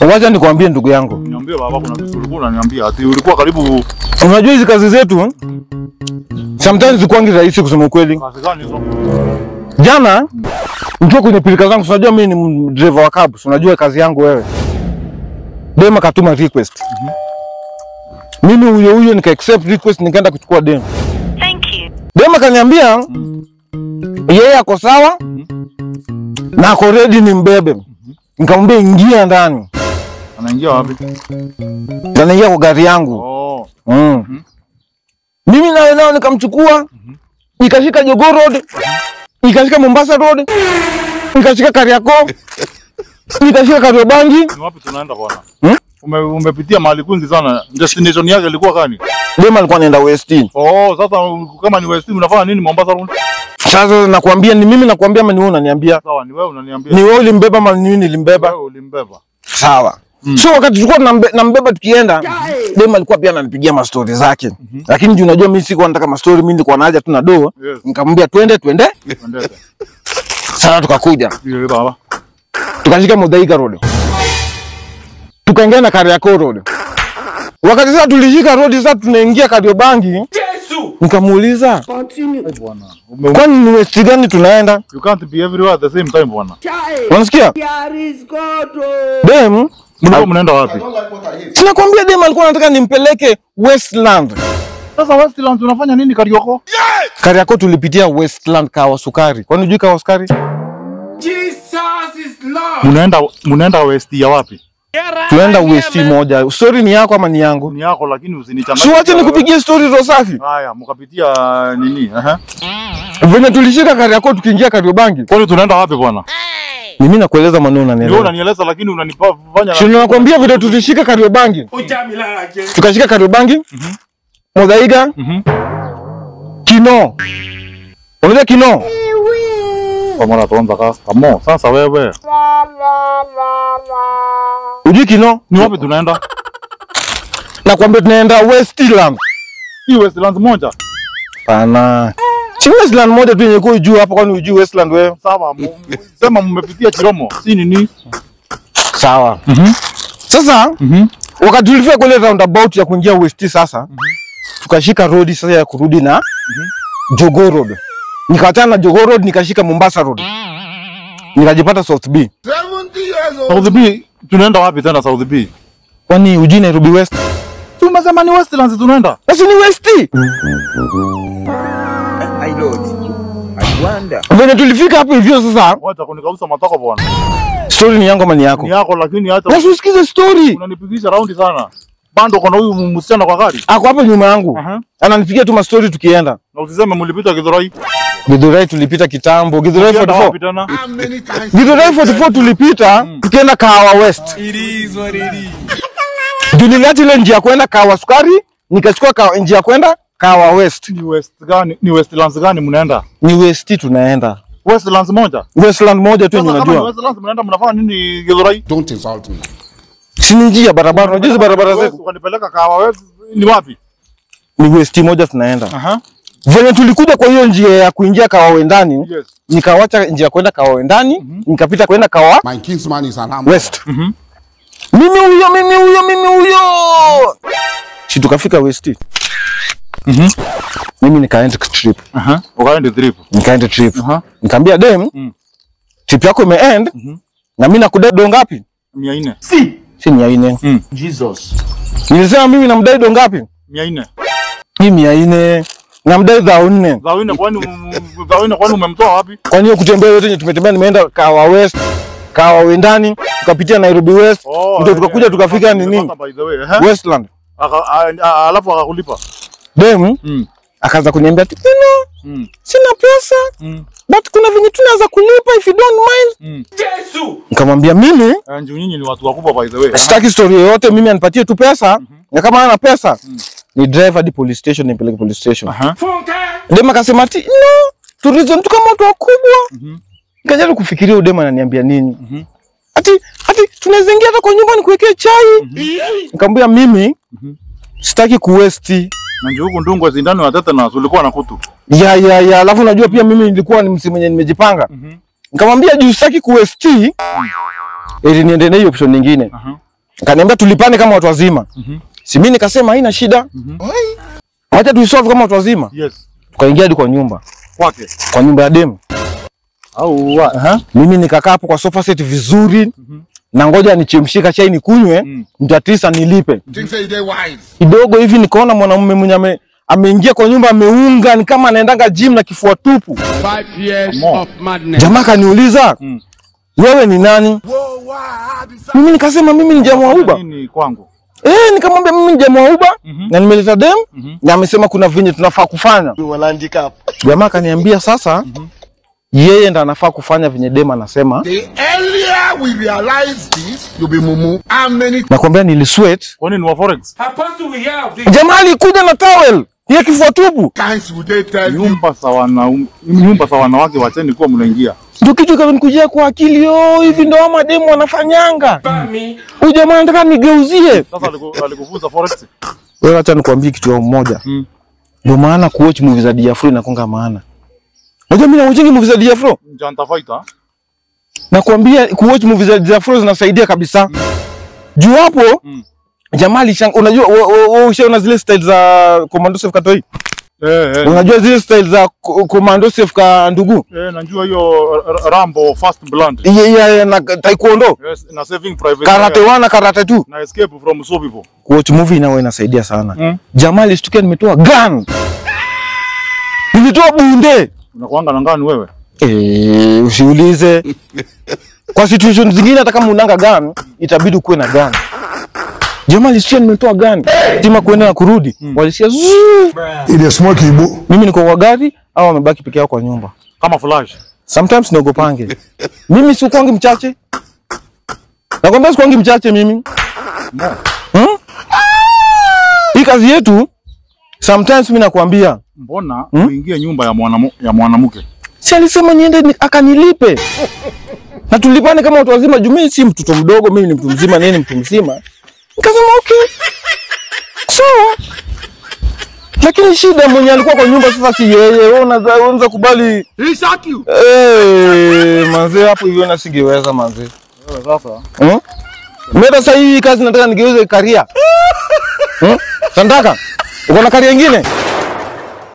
Wacha nikwambie ndugu yangu. Niambie baba, kuna vitu ulikuwa unaniambia ati ulikuwa karibu. Unajua hizi kazi zetu sometimes zikuangi rahisi kusema ukweli. Kazi gani hizo? Jana nikiwa kwenye pilika zangu, unajua mimi ni driver wa cab, unajua kazi yangu wewe. Dema katuma request. Mimi huyo nika accept request, nikaenda kuchukua demo. Thank you. Dema kaniambia yeye ako sawa na ako ready ni mbebe. Nikamwambia ingia ndani. Anaingia wapi? Anaingia kwa gari yangu. Oh. Mimi nao nikamchukua. Nikashika Jogoo Road. Nikashika Mombasa Road. Nikashika Kariakoo. Nikashika Kariobangi. Ni wapi tunaenda bwana? Umepitia mahali kwingi sana. Destination yake ilikuwa gani? Dema alikuwa anaenda West. Oh, sasa kama ni West unafanya nini Mombasa Road? Sasa nakwambia ni mimi nakwambia ama ni wewe unaniambia? Sawa, ni wewe unaniambia. Ni wewe ulimbeba ama ni mimi nilimbeba? Wewe ulimbeba. Sawa. So wakati tulikuwa nambeba tukienda, Dema alikuwa pia ananipigia mastori zake. Lakini juu unajua mimi sikuwa nataka mastori, mimi nilikuwa naja tu na doo. Nikamwambia twende. Sasa tukakuja. Ndio baba. Tukashika Muthaiga Road. Tukaingia na Kariakoo Road. Wakati sasa tulishika road sasa tunaingia Kariobangi. Yesu! Nikamuuliza, bwana. Kwani ni West gani tunaenda? You can't be everywhere at the same time bwana. Unasikia? Dem, mnaenda wapi? Sinakwambia Dem alikuwa anataka nimpeleke Westland. Sasa Westland unafanya nini Kariakoo? Kariakoo tulipitia Westland Kawa Sukari. Kwani unajui Kawa Sukari? Jesus is Lord. Munaenda West ya wapi? Tunaenda West moja. Story ni yako ama ni yangu? Ni yako lakini usinichanganye. Si wacha nikupigie story za safi. Haya, mkapitia nini? Venye tulishika Kariakoo tukiingia Kariobangi. Kwani tunaenda wapi bwana? Mimi nakueleza maneno unanielewa. Wewe unanieleza lakini unanifanya. Si nakwambia vile tulishika Kariobangi. Tukashika Kariobangi. Muthaiga. Kino. Unajua Kino? Kwa mara tuanza kama sasa wewe. Ujui Kino? Ni wapi tunaenda? Nakwambia tunaenda Westland. Hii Westland moja? Pana. Si Westland moja tu yenye kwa juu hapa, kwani ujui Westland wewe? Sawa, sema mmepitia Chiromo. Si nini? Sawa. Sasa wakati tulifika kule roundabout ya kuingia West sasa, tukashika road sasa ya kurudi na Jogoo Road. Nikawachana na Jogoo Road nikashika Mombasa Road. Nikajipata South B. 70 years old. South B tunaenda wapi tena South B? Kwani ujui Nairobi West? Tumesema ni Westlands tunaenda. Basi ni West. I Lord. I wonder. Venye tulifika hapo hivyo sasa. Wacha kunikausa matako bwana. Story ni yangu ama ni yako? Ni yako lakini hata Basi usikize story. unanipigisha raundi sana. Bando kuna huyu msichana kwa gari. Ako hapo nyuma yangu. Ananipigia tu story tukienda. Na usiseme mlipita Githurai. Githurai tulipita kitambo. Githurai 44. How many times? Githurai 44 tulipita tukienda Kawa West. It is what it is. Niliacha ile njia kwenda Kawa Sukari, nikachukua njia kwenda Kawa West. Ni West gani? Ni Westlands gani mnaenda? Ni West tunaenda. Westlands moja? Westland moja tu unajua. Kama Westlands mnaenda mnafanya nini Githurai? Don't insult me. Si njia barabara, unajua hizo barabara zetu. Ukanipeleka Kawa West ni wapi? Ni West moja tunaenda. Venye tulikuja kwa hiyo njia ya kuingia Kawa Wendani, nikawacha njia kwenda Kawa Wendani, nikapita kwenda Kawa My kinsman is an arm. West. Mimi huyo. Si tukafika West. Mimi nikaenda trip. Ukaenda trip. Nikaenda trip. Nikamwambia dem, trip yako imeend na mimi nakudai do ngapi? 400. Si 400. Jesus. Nilisema mimi namdai do ngapi? 400. Hii 400. Namdai 400. 400 kwani umemtoa wapi? Kwani hiyo kutembea yote yenye tumetembea nimeenda Kawa West, Kawa Wendani, tukapitia Nairobi West, ndio tukakuja tukafika nini? Westland. Alafu akakulipa. Dem akaanza kuniambia sina pesa. But kuna venye tunaweza kulipa if you don't mind. Yesu. Nikamwambia mimi nyinyi ni watu wakubwa by the way. Sitaki story yoyote, mimi anipatie tu pesa. Na kama hana pesa ni drive hadi police station, nipeleke police station. Dem akasema ati no, tourism tu kama watu wakubwa. Nikajaribu kufikiria udema ananiambia nini. Ati tunaweza ingia hata kwa nyumba nikuwekee chai. Nikamwambia mimi sitaki kuwesti. Na ndio huko ndungu zindano ya tata na ulikuwa na kutu. Ya, alafu unajua pia mimi nilikuwa ni msimu mwenye nimejipanga. Nikamwambia juu sitaki kuwesti. Ili niende na hiyo option nyingine. Akaniambia tulipane kama watu wazima. Si mimi nikasema haina shida. Wacha tuisolve kama watu wazima. Yes. Tukaingia hadi kwa nyumba. Kwake. Kwa nyumba ya demu. Au Mimi nikakaa hapo kwa sofa set vizuri. Na ngoja nichemshika chai nikunywe, mtatisa nilipe. Kidogo hivi nikaona mwanamume mwenye ameingia kwa nyumba ameunga ni kama anaendanga gym na kifua tupu. 5 years of madness. Jamaa kaniuliza, wewe ni nani? Mimi nikasema mimi ni jamaa wa Uber. Nini kwangu? Nikamwambia mimi ni jamaa wa Uber na nimeleta dem na amesema kuna vinyo tunafaa kufanya. Jamaa kaniambia sasa yeye ndo anafaa kufanya venye dem anasema. The earlier we realize this, you'll be mumu. Nakwambia nilisweat. Kwa nini wa forex? Jamaa alikuja na towel ya kifua tupu. Times would they tell you? Nyumba za wanawake wacheni kuwa mnaingia. Ndio kitu kikanikujia kwa akili, hivi ndo ama demu wanafanyanga. Huyu jamaa anataka nigeuzie. Sasa alikufunza forex. Wewe acha nikwambie kitu moja. Ndio maana kuwatch movies za Diafro inakonga maana. Unajua mimi nawatch movies za Diafro? Janta fighter. Nakwambia kuwatch movies za Diafro zinasaidia kabisa. Juu hapo jamaa unajua ushaona zile style za Commando Chef Katoi? Unajua zile style za Commando Chef ka ndugu? Najua hiyo Rambo First Blood. Na Taekwondo. Yes, na Saving Private. Karate 1 na Karate 2. Na Escape from So People. Kuwatch movie inawe inasaidia sana. Jamaa alishtukia nimetoa gun. Nilitoa bunde. Unakuanga na ngani wewe? Usiulize. Kwa situation zingine hata kama unanga gun, itabidi kuwe na gun. Jamaa alisikia nimetoa gun. Tima kuenda na kurudi. Walisikia Ile smoke ibu. mimi niko kwa gari au wamebaki peke yao kwa nyumba. Kama flash. Sometimes niogopange. Mimi si kwangi mchache. Nakwambia si kwangi mchache mimi. Hii kazi yetu sometimes mimi nakwambia. Mbona uingie nyumba ya mwanamke? Si alisema niende akanilipe. Na tulipane kama watu wazima, juu mimi si mtoto mdogo, mimi ni mtu mzima, nini mtu mzima. Nikasema okay. Sawa. Lakini shida mwenye alikuwa kwa nyumba sasa si yeye. Wewe unaweza kubali. He shot you. Manze hapo hivyo na singeweza manze. Sasa. Mimi sasa hii kazi nataka nigeuze career. Sandaka. Uko na career nyingine?